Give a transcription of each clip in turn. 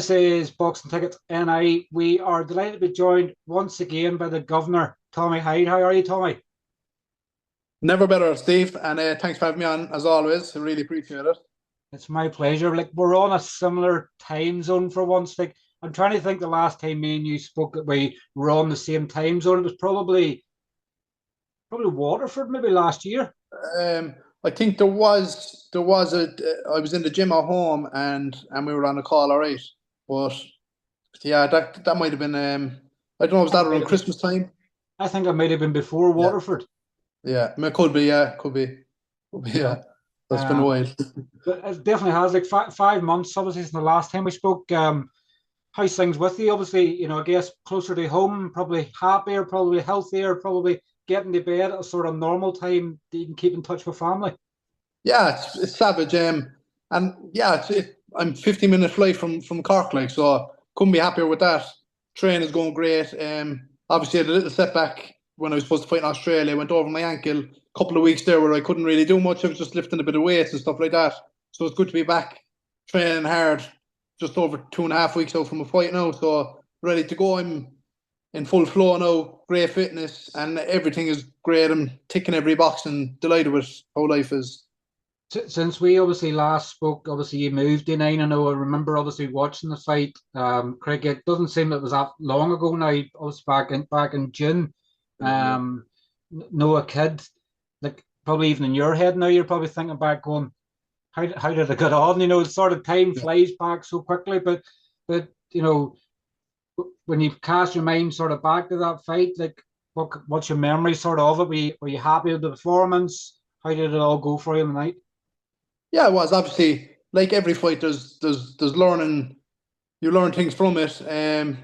This is Boxing Tickets NI. We are delighted to be joined once again by the Governor, Tommy Hyde. How are you, Tommy? Never better, Steve. And thanks for having me on, as always. I really appreciate it. It's my pleasure. Like we're on a similar time zone for once. Like I'm trying to think the last time me and you spoke that we were on the same time zone. It was probably Waterford, maybe last year. Um, I think there was a. I was in the gym at home and we were on a call, all right. But yeah, that might have been. I don't know. Was I think that it might around have been. Christmas time? I think it might have been before Yeah, Waterford. yeah. I mean, it could be. Yeah, could be. Could be. You Yeah, know, that's been a um, while. but it definitely has like 5 months. Obviously, since the last time we spoke. How's things with you? Obviously, I guess closer to home, probably happier, probably healthier, probably getting to bed at a sort of normal time that you can keep in touch with family. Yeah, it's savage. And yeah, I'm 15-minute flight from Cork, like, so couldn't be happier with that. Train is going great. Obviously, I had a little setback when I was supposed to fight in Australia. I went over my ankle a couple of weeks there where I couldn't really do much. I was just lifting a bit of weights and stuff like that. So it's good to be back training hard. Just over 2.5 weeks out from a fight now, so ready to go. I'm in full flow now. Great fitness and everything is great. I'm ticking every box and delighted with how life is. Since we obviously last spoke, obviously you moved in. I know. I remember obviously watching the fight. Cricket doesn't seem it was that long ago now. I was back in June. Um, Noah Kid, like probably even in your head now, you're probably thinking back, going, how did it get on? Sort of time flies back so quickly, but when you cast your mind sort of back to that fight, like what's your memory sort of it? Were you happy with the performance? How did it all go for you in the night? Yeah, it was obviously like every fight. There's learning. You learn things from it. A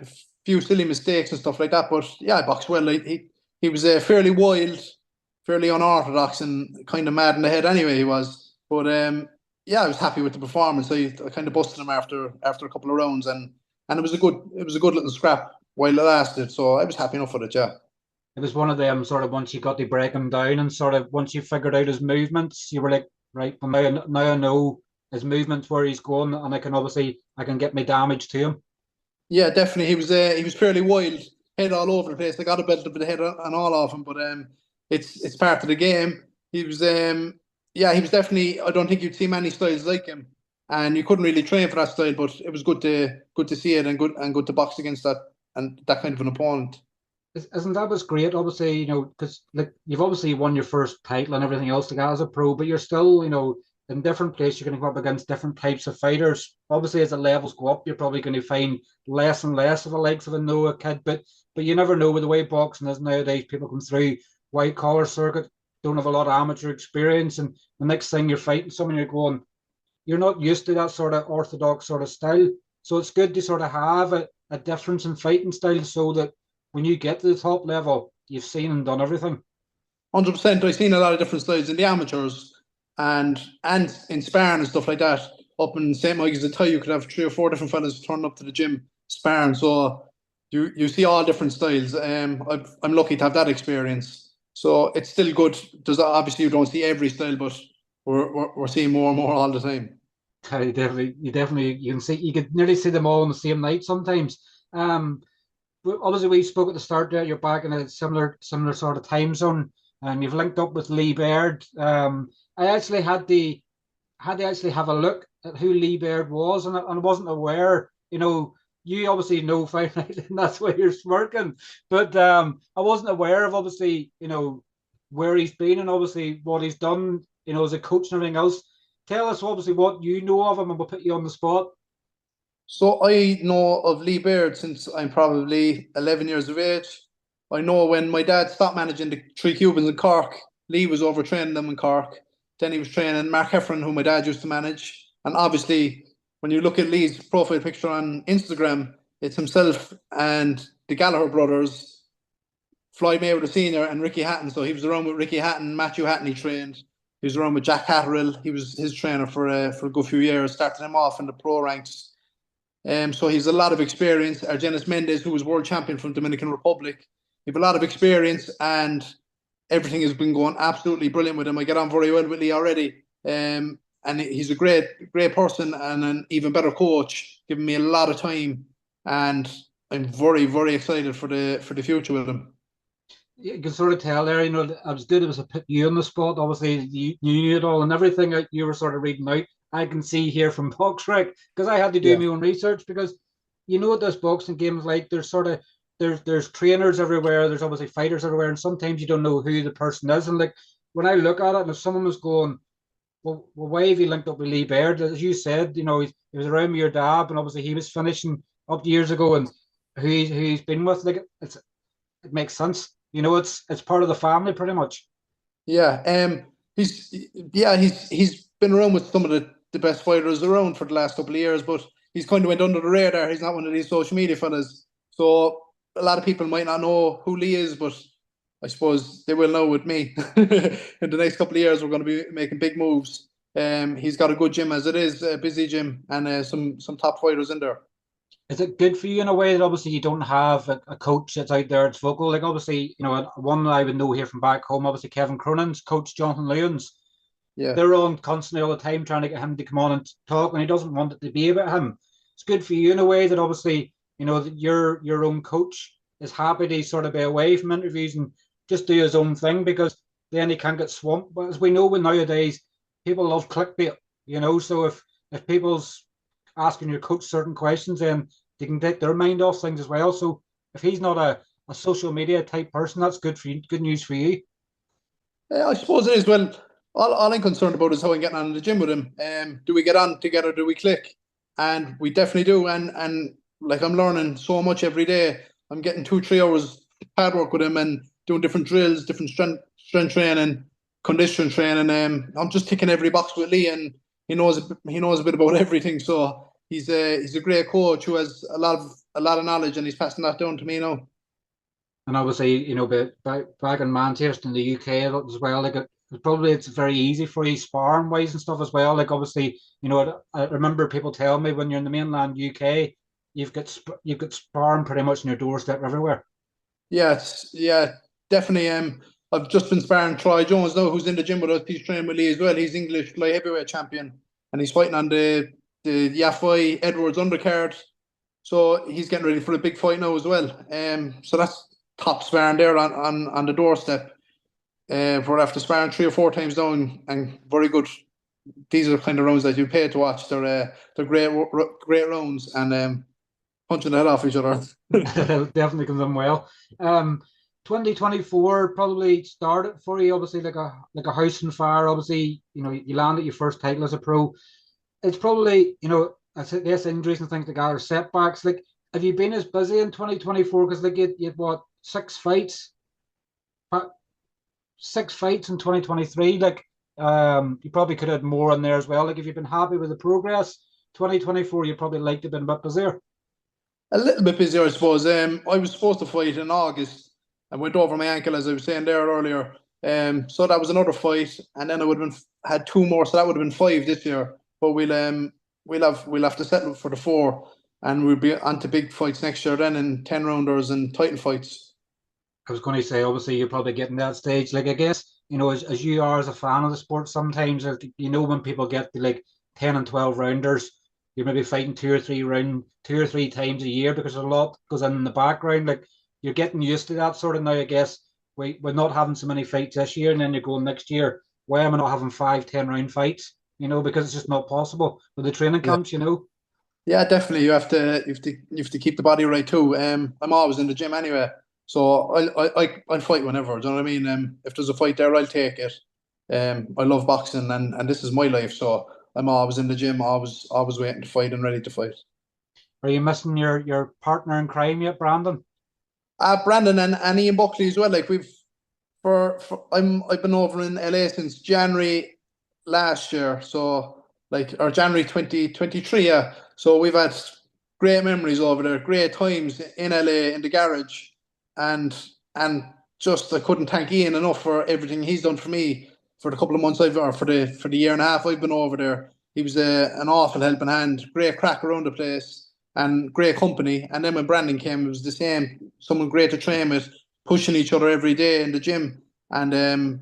few silly mistakes and stuff like that. But yeah, I boxed well. Like, he was fairly wild, fairly unorthodox, and kind of mad in the head anyway. He was. But yeah, I was happy with the performance. I kind of busted him after a couple of rounds, and it was a good little scrap while it lasted. So I was happy enough with it. Yeah. It was one of them sort of once you got to break him down and sort of once you figured out his movements, you were like, right, well now I know his movements where he's going, and I can get my damage to him. Yeah, definitely. He was fairly wild, head all over the place. I got a belt of the head and all of him, but it's part of the game. He was yeah, he was definitely. I don't think you'd see many styles like him, and you couldn't really train for that style. But it was good to see it and good to box against that kind of an opponent. Isn't that what's great? Obviously, because like you've obviously won your first title and everything else like as a pro, but you're still, in different places. You're going to go up against different types of fighters. Obviously, as the levels go up, you're probably going to find less and less of the likes of a Noah Kid. But you never know with the way boxing is nowadays. People come through white collar circuit, don't have a lot of amateur experience, and the next thing you're fighting someone, you're going, you're not used to that sort of orthodox sort of style. So it's good to sort of have a difference in fighting style so that when you get to the top level, you've seen and done everything. 100%. I've seen a lot of different styles in the amateurs and in sparring and stuff like that. Up in St. Mike's at Thai, you could have 3 or 4 different fellas turn up to the gym sparring. So you see all different styles. I'm lucky to have that experience. So it's still good. There's obviously you don't see every style, but we're seeing more and more all the time. You can see, you could nearly see them all on the same night sometimes. Um, Obviously we spoke at the start there. You're back in a similar sort of time zone, and you've linked up with Lee Baird. I actually had to actually have a look at who Lee Baird was, and I wasn't aware. You obviously know Fahrenheit, and that's why you're smirking. But I wasn't aware of obviously where he's been and obviously what he's done. As a coach and everything else. Tell us obviously what you know of him, and we'll put you on the spot. So I know of Lee Baird since I'm probably 11 years of age. I know when my dad stopped managing the three Cubans in Cork, Lee was overtraining them in Cork. Then he was training Mark Heffron, who my dad used to manage. And obviously, when you look at Lee's profile picture on Instagram, it's himself and the Gallagher brothers, Floyd Mayweather Sr. and Ricky Hatton. So he was around with Ricky Hatton, Matthew Hatton he trained. He was around with Jack Catterall. He was his trainer for a good few years, started him off in the pro ranks. So he's a lot of experience. Argenis Mendez, who was world champion from Dominican Republic, he have a lot of experience, and everything has been going absolutely brilliant with him. I get on very well with Lee already, and he's a great person and an even better coach, giving me a lot of time, and I'm very, very excited for the future with him. You can sort of tell there, I was good. It was a put you on the spot. Obviously, you knew it all and everything that you were sort of reading out. I can see here from Boxrec because I had to do Yeah, my own research because what this boxing game is like. There's sort of there's trainers everywhere. There's obviously fighters everywhere, and sometimes you don't know who the person is. And like when I look at it, and if someone was going, well, why have you linked up with Lee Baird? As you said, he was around with your dad, and obviously he was finishing up years ago, and who he's been with, like it makes sense. It's part of the family pretty much. yeah. He's he's been around with some of the best fighters around for the last couple of years, but he's kind of went under the radar. He's not one of these social media fellas, so a lot of people might not know who Lee is, but I suppose they will know with me. In the next couple of years, we're going to be making big moves. He's got a good gym as it is, a busy gym, and some top fighters in there. Is it good for you in a way that obviously you don't have a coach that's out there that's vocal? Like obviously, one that I would know here from back home, obviously Kevin Cronin's coach Jonathan Lewins. Yeah, They're on constantly all the time trying to get him to come on and talk, and he doesn't want it to be about him. It's good for you in a way that obviously, that your own coach is happy to sort of be away from interviews and just do his own thing because then he can't get swamped. But as we know nowadays, people love clickbait, so if people's asking your coach certain questions, then they can take their mind off things as well. So if he's not a social media type person, that's good for you, good news for you. I suppose it is. Well, all I'm concerned about is how I'm getting on in the gym with him. Do we get on together? Do we click? And we definitely do. And like I'm learning so much every day. I'm getting 2-3 hours hard work with him and doing different drills, different strength training, condition training. I'm just ticking every box with Lee, and he knows a bit about everything. So he's a great coach who has a lot of knowledge, and he's passing that down to me now. And obviously, but back in Manchester in the UK as well, like it's very easy for you sparring wise and stuff as well. Like obviously, I remember people tell me when you're in the mainland UK, you've got sparring pretty much on your doorstep everywhere. Yeah, definitely. I've just been sparring Troy Jones now, who's in the gym with us. He's training with Lee as well. He's English light heavyweight champion, and he's fighting on the Yafai Edwards undercard. So he's getting ready for a big fight now as well. So that's top sparring there on the doorstep. For after sparring 3 or 4 times now, and very good. These are the kind of rounds that you pay to watch. They're great rounds, and punching the head off each other. Definitely comes in well. 2024 probably started for you, obviously like a house on fire. Obviously, you landed your first title as a pro. It's probably, I guess injuries and things like that are setbacks. Like, have you been as busy in 2024? Because like you had what 6 fights, 6 fights in 2023. Like, you probably could have had more in there as well. Like, if you've been happy with the progress, 2024, you probably liked to have been a bit busier. A little bit busier, I suppose. I was supposed to fight in August. I went over my ankle, as I was saying there earlier. So that was another fight, and then I would have been had 2 more, so that would have been 5 this year. But we'll have to settle for the 4, and we'll be on to big fights next year then in 10 rounders and title fights. I was going to say, obviously, you're probably getting that stage. Like, I guess, as you are as a fan of the sport, sometimes, when people get to like 10 and 12 rounders, you're maybe fighting 2 or 3 times a year because a lot goes in the background. Like, you're getting used to that sort of now, I guess. We're not having so many fights this year, and then you're going next year. Why am I not having 5, 10 round fights? Because it's just not possible with the training Yeah, camps. yeah, definitely. You have to keep the body right too. I'm always in the gym anyway, so I'll fight whenever. Do you know what I mean? If there's a fight there, I'll take it. I love boxing, and this is my life, so I'm always in the gym, always waiting to fight and ready to fight. Are you missing your partner in crime yet, Brandon? Brandon and Ian Buckley as well. Like I've been over in LA since January last year, so like or January 2023. Yeah, so we've had great memories over there, great times in LA in the garage, and and just I couldn't thank Ian enough for everything he's done for me for the couple of months or for the year and a half I've been over there. He was an awful helping hand, great crack around the place and great company. And then when Brandon came, it was the same. Someone great to train with, pushing each other every day in the gym. And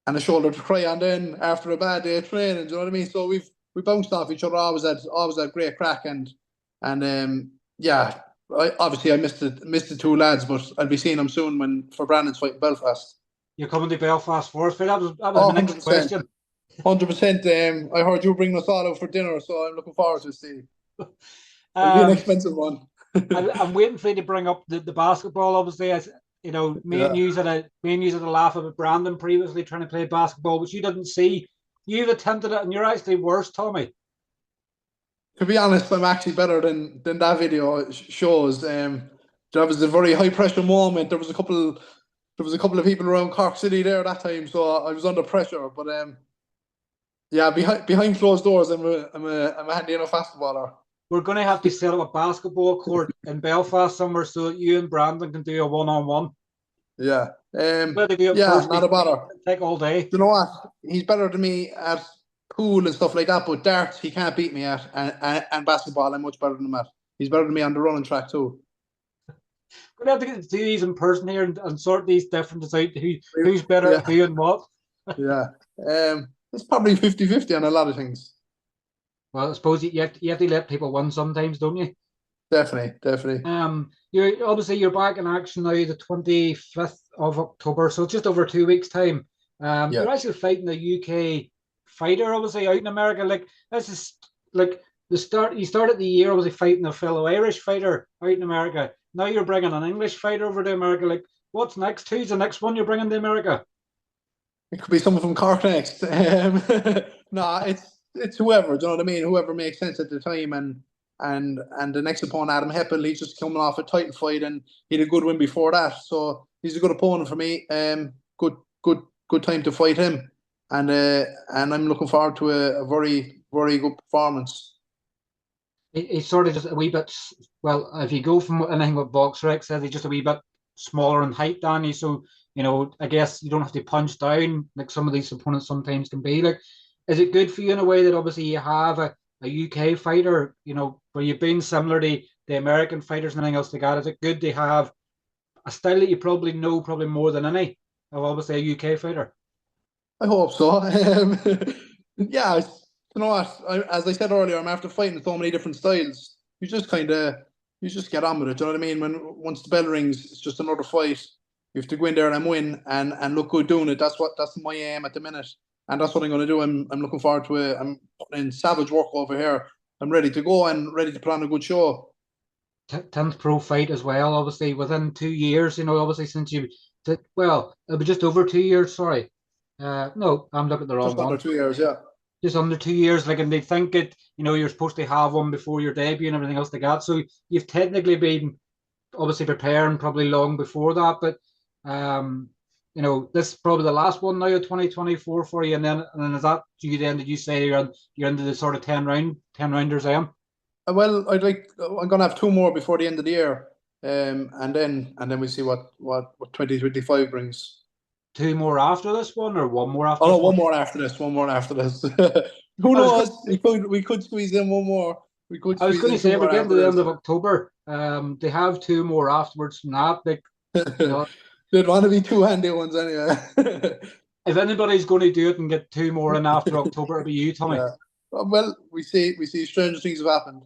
and a shoulder to cry on then after a bad day of training. Do you know what I mean? So we bounced off each other. Always had great crack and yeah. Obviously I missed the two lads, but I'll be seeing them soon when for Brandon's fight in Belfast. You're coming to Belfast for us, that was Oh, my next 100%. question. 100%. I heard you bringing us all out for dinner, so I'm looking forward to see. It'll be an Um, expensive one. I'm waiting for you to bring up the basketball. Obviously, as you know, Yeah. me and you had a laugh about Brandon previously trying to play basketball, which you didn't see. You've attempted it, and you're actually worse, Tommy. To be honest, I'm actually better than that video shows. That was a very high pressure moment. There was a couple of people around Cork City there that time, so I was under pressure. But yeah, behind closed doors, I'm a handy enough basketballer. We're going to have to set up a basketball court in Belfast somewhere so that you and Brandon can do a one-on-one. Yeah. Whether do it Yeah, first, not a bother. take all day. You know what? He's better than me at pool and stuff like that, but darts he can't beat me at, and basketball I'm much better than him at. He's better than me on the running track too. We're going to have to do these in person here and sort these differences out. Who's better Yeah, at who and what? yeah. It's probably 50-50 on a lot of things. Well, I suppose you have to let people win sometimes, don't you? Definitely, definitely. You're back in action now, the 25th of October, so just over 2 weeks' time. Yeah. You're actually fighting a UK fighter, obviously out in America. Like this is like the start. You started the year obviously fighting a fellow Irish fighter out in America. Now you're bringing an English fighter over to America. Like, what's next? Who's the next one you're bringing to America? It could be someone from Cork next. Nah, it's whoever. Do you know what I mean? Whoever makes sense at the time, and the next opponent, Adam Heppel, he's just coming off a title fight, and he had a good win before that, so he's a good opponent for me. Good time to fight him, and I'm looking forward to a very very good performance. He's sort of just a wee bit. Well, if you go from anything what BoxRec says, he's just a wee bit smaller in height, Danny. So I guess you don't have to punch down like some of these opponents sometimes can be. Like, is it good for you in a way that obviously you have a UK fighter, where you've been similar to the American fighters and anything else like that? Is it good to have a style that you probably know probably more than any of obviously a UK fighter? I hope so. Yeah, you know what? As I said earlier, I'm after fighting so many different styles. You just get on with it. Do you know what I mean? Once the bell rings, it's just another fight. You have to go in there and win and look good doing it. That's my aim at the minute, and that's what I'm going to do. I'm looking forward to it. I'm putting in savage work over here. I'm ready to go and ready to put on a good show. 10th pro fight as well, obviously within 2 years, obviously since you did, well, it'll be just over 2 years, sorry. No, I'm looking at the wrong Just under one. 2 years, yeah. Just under 2 years, like, and they think you're supposed to have one before your debut and everything else like that. So you've technically been obviously preparing probably long before that, but um, this is probably the last one now of 2024 for you, and then is that you then? Did you say you're into the sort of 10 rounders? Well, I'm gonna have two more before the end of the year, and then we see what 2025 brings. Two more after this one, or one more after Oh no, this one? one more after this. One more after this. Who I was knows? We could squeeze in one more. We could I was squeeze going in to two say we're more getting to after the end this. of October. They have two more afterwards from that. Like, you know, There'd want to be two handy ones anyway. if anybody's going to do it and get two more in after October, it'll be you, Tommy. Yeah. Well, we see strange things have happened.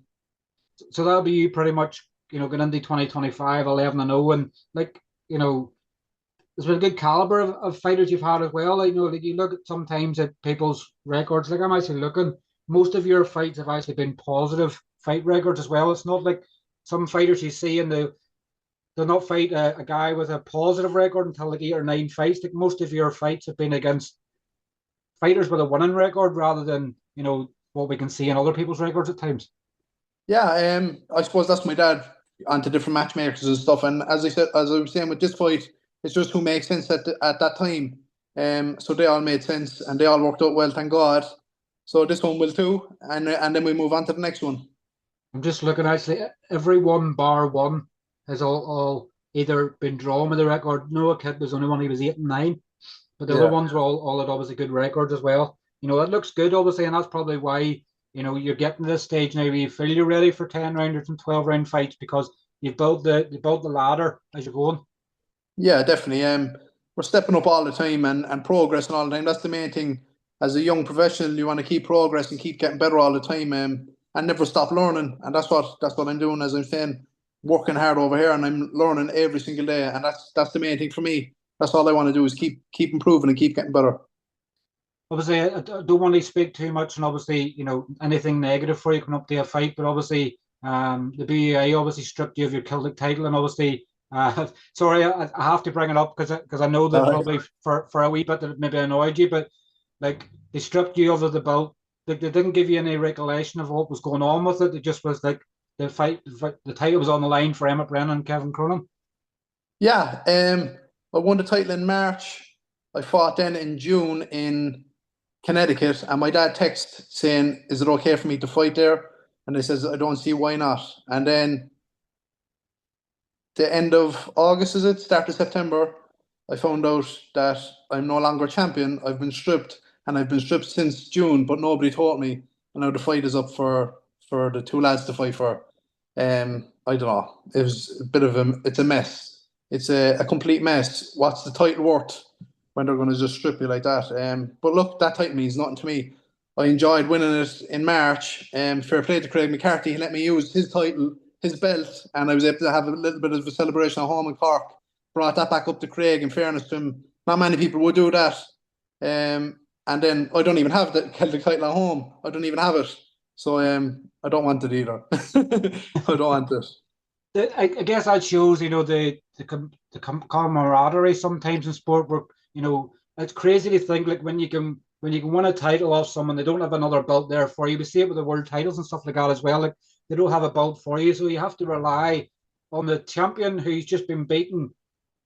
So that'll be you pretty much, going into 2025, 11-0. And like, there's been a good caliber of fighters you've had as well. Like you look at sometimes at people's records, like I'm actually looking, most of your fights have actually been positive fight records as well. It's not like some fighters you see and they'll not fight a guy with a positive record until like 8 or 9 fights. Like most of your fights have been against fighters with a winning record rather than, what we can see in other people's records at times. Yeah, I suppose that's my dad onto different matchmakers and stuff. And as I was saying with this fight, it's just who makes sense at that time. So they all made sense and they all worked out well, thank God. So this one will too, and then we move on to the next one. I'm just looking actually, every one bar one has all either been drawn with a record. Noah Kidd was only one, he was 8-9, but the other Yeah, ones were all had obviously good records as well. It looks good obviously, and that's probably why you're getting to this stage now where you feel you're ready for 10 rounders and 12 round fights because you've built the ladder as you're going. yeah, definitely. we're stepping up all the time and progressing all the time. That's the main thing. As a young professional, you want to keep progressing, keep getting better all the time, and never stop learning. And that's what I'm doing, as I'm saying, working hard over here, and I'm learning every single day. And that's the main thing for me. That's all I want to do is keep improving and keep getting better. Obviously, I don't want to speak too much, and obviously, anything negative for you coming up to a fight. But obviously, the BUA obviously stripped you of your Celtic title, and obviously, sorry, I have to bring it up because I know that All right. probably for a wee bit that it maybe annoyed you, but like they stripped you of the belt. They didn't give you any recollection of what was going on with it. It just was like the title was on the line for Emmett Brennan and Kevin Cronin. Yeah, I won the title in March. I fought then in June in Connecticut, and my dad texted saying, "Is it okay for me to fight there?" And I says, "I don't see why not." And then the end of August, is it? Start of September, I found out that I'm no longer champion. I've been stripped, and I've been stripped since June, but nobody told me. And now the fight is up for the two lads to fight for. I don't know. It was a bit of it's a mess. It's a complete mess. What's the title worth when they're going to just strip you like that? But look, that title means nothing to me. I enjoyed winning it in March. Fair play to Craig McCarthy. He let me use his title, his belt, and I was able to have a little bit of a celebration at home in Cork. Brought that back up to Craig. In fairness to him, not many people would do that. And then I don't even have the Celtic title at home. I don't even have it. So I don't want it either. I don't want it. I guess that shows, the camaraderie sometimes in sport where, it's crazy to think like when you can win a title off someone, they don't have another belt there for you. We see it with the world titles and stuff like that as well. Like they don't have a belt for you. So you have to rely on the champion who's just been beaten.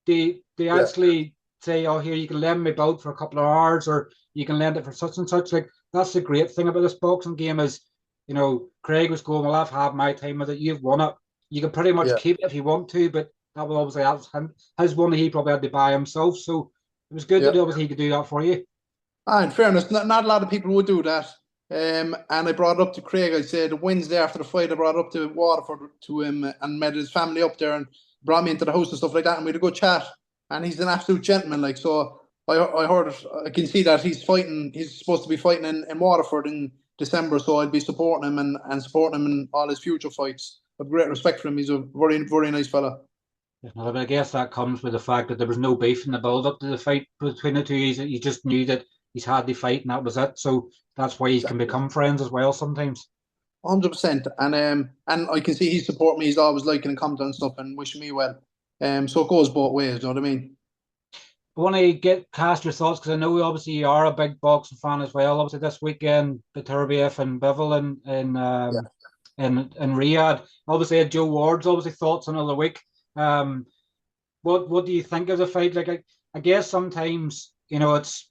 They Yeah, actually say, oh, here, you can lend me belt for a couple of hours or you can lend it for such and such. Like that's the great thing about this boxing game is, Craig was going, well, I've had my time with it. You've won it. You can pretty much yeah, keep it if you want to, but that will obviously have his one that he probably had to buy himself. So it was good yeah. that obviously he could do that for you. In fairness, not a lot of people would do that. And I brought it up to Craig. I said Wednesday after the fight, I brought it up to Waterford to him and met his family up there and brought me into the house and stuff like that. And we had a good chat. And he's an absolute gentleman. Like so, I heard, I can see that he's fighting. He's supposed to be fighting in Waterford in December. So I'd be supporting him and supporting him in all his future fights. I've great respect for him. He's a very very nice fella. But I guess that comes with the fact that there was no beef in the build up to the fight between the two. He just knew that he's had the fight and that was it. So that's why he can Exactly. become friends as well sometimes. 100%. And I can see he support me. He's always liking and commenting and stuff and wishing me well. So it goes both ways. You know what I mean? I want to get cast your thoughts because I know obviously you are a big boxing fan as well. Obviously this weekend, beterbiev and bivol Yeah. in Riyadh. Obviously Joe Ward's obviously thoughts another week. Um, what do you think of the fight? Like I guess sometimes it's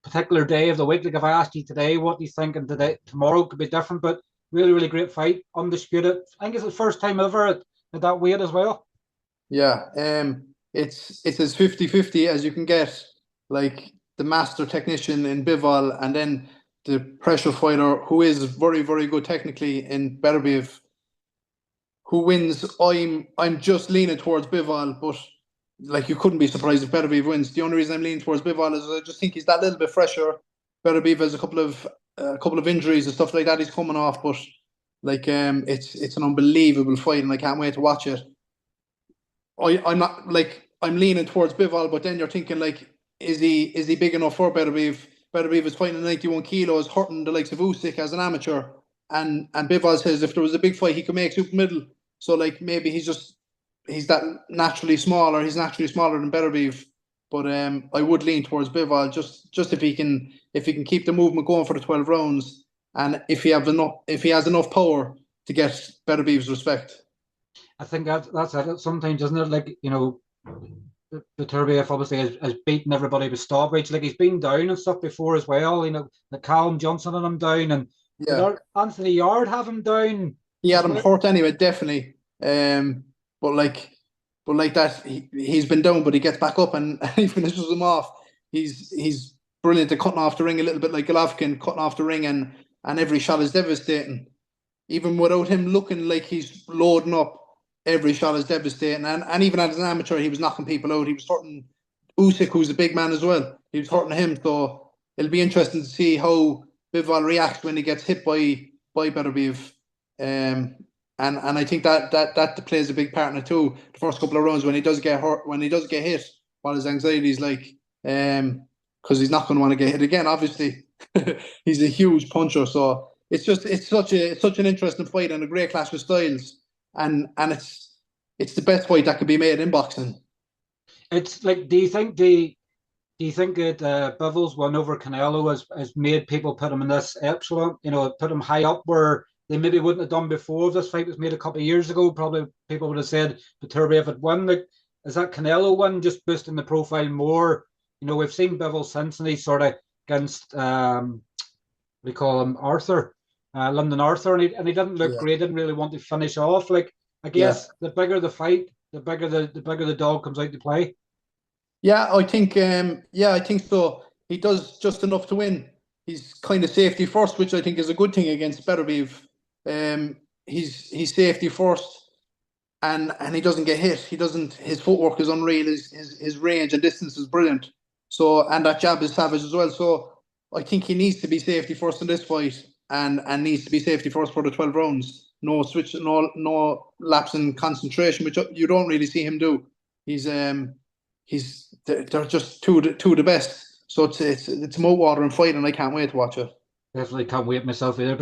particular day of the week. Like if I asked you today, what do you think, and today tomorrow could be different, but really really great fight, undisputed. I think it's the first time ever at that weight as well. Yeah. It's as 50-50 as you can get. Like the master technician in Bivol and then the pressure fighter who is very, very good technically in beterbiev. Who wins? I'm just leaning towards Bivol, but like you couldn't be surprised if beterbiev wins. The only reason I'm leaning towards Bivol is I just think he's that little bit fresher. Beterbiev has a couple of injuries and stuff like that he's coming off, but like it's an unbelievable fight and I can't wait to watch it. I'm not like I'm leaning towards Bivol, but then you're thinking like, is he big enough for Beterbiev? Beterbiev is fighting at 91 kilos, hurting the likes of Usyk as an amateur, and Bivol says if there was a big fight, he could make super middle. So like maybe he's that naturally smaller. He's naturally smaller than Beterbiev, but I would lean towards Bivol just if he can keep the movement going for the 12 rounds, and if he has enough power to get Beterbiev's respect. I think that's it. Sometimes, isn't it? Like the Turbiev obviously has beaten everybody with stoppage. Like he's been down and stuff before as well. The Callum Johnson and him down, and did Yeah. Anthony Yarde have him down He as had him well? hurt anyway, definitely. But like that, he's been down, but he gets back up and he finishes him off. He's brilliant at cutting off the ring, a little bit like Golovkin, cutting off the ring, and every shot is devastating. Even without him looking like he's loading up, every shot is devastating. And even as an amateur, he was knocking people out. He was hurting Usyk, who's a big man as well. He was hurting him, so it'll be interesting to see how Bivol reacts when he gets hit by beterbiev. And I think that plays a big part in it too. The first couple of rounds when he does get hurt, when he does get hit, what his anxiety is like, because he's not going to want to get hit again. Obviously, he's a huge puncher, so it's such an interesting fight and a great clash of styles, and it's the best fight that could be made in boxing. It's like, do you think that Bivol's win over Canelo has made people put him in this echelon? You know, put him high up where they maybe wouldn't have done before if this fight was made a couple of years ago. Probably people would have said beterbiev had won. Like, is that Canelo win just boosting the profile more? You know, we've seen Bivol since, and he's sort of against we call him Arthur, London Arthur, and he didn't look Yeah, great. Didn't really want to finish off. Like, I yeah. guess the bigger the fight, the bigger the dog comes out to play. I think so. He does just enough to win. He's kind of safety first, which I think is a good thing against beterbiev. He's safety first, and he doesn't get hit. He doesn't. His footwork is unreal. His range and distance is brilliant. So, and that jab is savage as well. So I think he needs to be safety first in this fight, and needs to be safety first for the 12 rounds. No switch, no lapse in concentration, which you don't really see him do. He's they're just two of the best. So it's mouth watering fight, and I can't wait to watch it. Definitely can't wait myself either.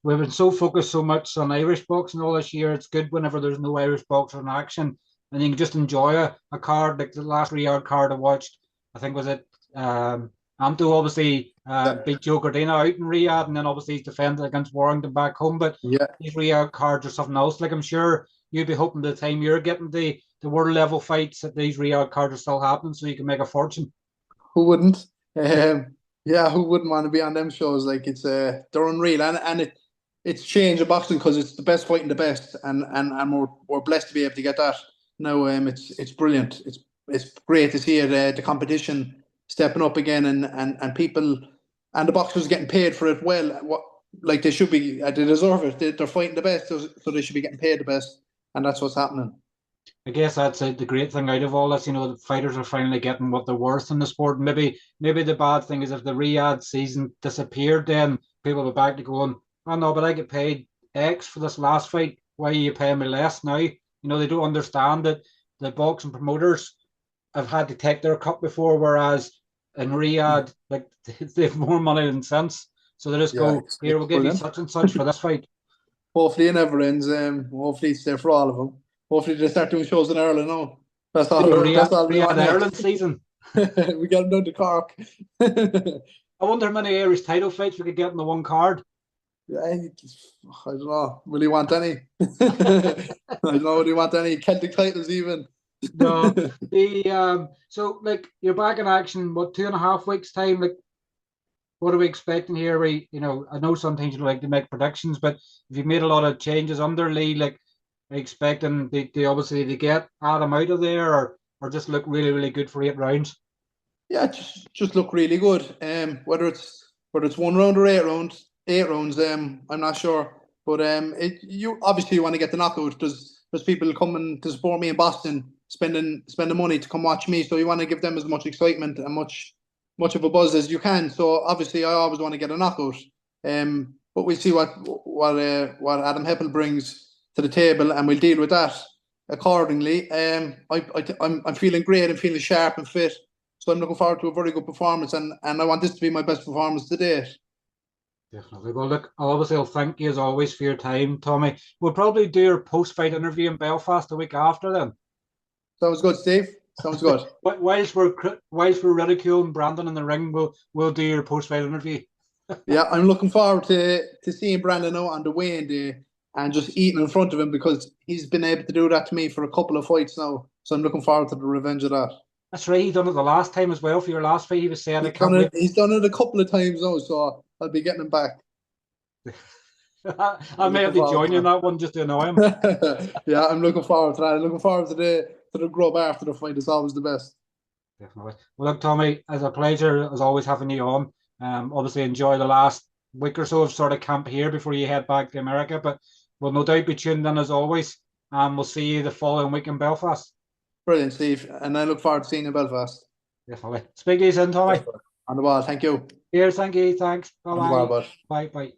We've been so focused so much on Irish boxing all this year. It's good whenever there's no Irish boxer in action, and you can just enjoy a card like the last Riyadh card I watched. I think was it Anto obviously Yeah, beat Joe Gardena out in Riyadh, and then obviously he's defended against Warrington back home. But yeah. these Riyadh cards are something else. Like, I'm sure you'd be hoping the time you're getting the world level fights that these Riyadh cards are still happening, so you can make a fortune. Who wouldn't? Yeah, who wouldn't want to be on them shows? Like they're unreal, and it's changed in boxing because it's the best fighting the best, and we're blessed to be able to get that. Now, it's brilliant. It's great to see it, the competition stepping up again, and people and the boxers getting paid for it well. What like they should be, they deserve it. They're fighting the best, so they should be getting paid the best, and that's what's happening. I guess that's the great thing out of all this. You know, the fighters are finally getting what they're worth in the sport. Maybe the bad thing is if the Riyadh season disappeared, then people are back to going, oh no, but I get paid X for this last fight. Why are you paying me less now? You know, they don't understand that the boxing promoters have had to take their cut before, whereas in Riyadh, like they have more money than sense. So they just Yeah, go, here, it's we'll give you brilliant. such and such for this fight. Hopefully it never ends. Hopefully it's there for all of them. Hopefully they start doing shows in Ireland now. That's all. That's all we Riyadh want Ireland next. season. We got them down to Cork. I wonder how many Irish title fights we could get in the one card. I don't know. Will you want any? I don't know. Will you want any Celtic titles even? No, the so like you're back in action. What, 2.5 weeks time? Like, what are we expecting here? I know sometimes you don't like to make predictions, but if you've made a lot of changes under Lee, like, are you expecting they obviously to get Adam out of there, or just look really really good for 8 rounds? Yeah, just look really good. Whether it's 1 round or 8 rounds, I'm not sure. But you obviously want to get the knockout. There's people coming to support me in Boston, spending money to come watch me. So you want to give them as much excitement and much of a buzz as you can. So obviously, I always want to get a knockout. But we'll see what Adam Heppel brings to the table, and we'll deal with that accordingly. I'm feeling great. I'm feeling sharp and fit. So I'm looking forward to a very good performance, and I want this to be my best performance to date. Definitely. Well, look, obviously, I'll thank you as always for your time, Tommy. We'll probably do your post-fight interview in Belfast the week after then. Sounds good, Steve. Sounds good. Whilst we're ridiculing Brandon in the ring, we'll do your post-fight interview. Yeah, I'm looking forward to seeing Brandon out on the weigh-in day and just eating in front of him because he's been able to do that to me for a couple of fights now. So I'm looking forward to the revenge of that. That's right. He done it the last time as well for your last fight. He was saying, "I He's can't done it. wait." He's done it a couple of times now, so I'll be getting him back. I I'm may looking have to forward join you in to that one just to annoy him. that. Yeah, I'm looking forward to that. I'm looking forward to the grub after the fight. It's always the best. Definitely. Well, look, Tommy, it's a pleasure as always having you on. Obviously, enjoy the last week or so of sort of camp here before you head back to America. But we'll no doubt be tuned in as always. And we'll see you the following week in Belfast. Brilliant, Steve. And I look forward to seeing you in Belfast. Definitely. Speak to you soon, Tommy. On the ball. Thank you. Cheers, thank you, thanks. On the ball, Bye-bye. bud. Bye bye.